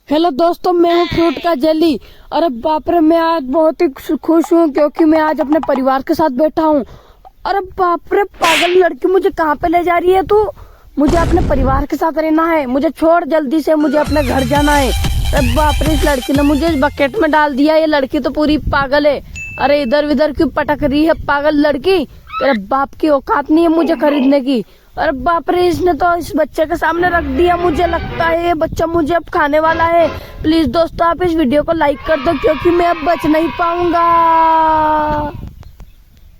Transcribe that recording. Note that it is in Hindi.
हेलो दोस्तों, मैं हूँ फ्रूट का जेली। अरे बाप रे, मैं आज बहुत ही खुश हूँ क्योंकि मैं आज अपने परिवार के साथ बैठा हूँ। अरे बाप रे, पागल लड़की मुझे कहाँ पे ले जा रही है तू? मुझे अपने परिवार के साथ रहना है, मुझे छोड़ जल्दी से, मुझे अपने घर जाना है। अरे बाप रे, इस लड़की ने मुझे इस बकेट में डाल दिया। ये लड़की तो पूरी पागल है। अरे इधर उधर क्यों पटक रही है पागल लड़की? तेरे बाप की औकात नहीं है मुझे खरीदने की। अरे बाप रे, इसने तो इस बच्चे के सामने रख दिया। मुझे लगता है ये बच्चा मुझे अब खाने वाला है। प्लीज दोस्तों, आप इस वीडियो को लाइक कर दो क्योंकि मैं अब बच नहीं पाऊंगा।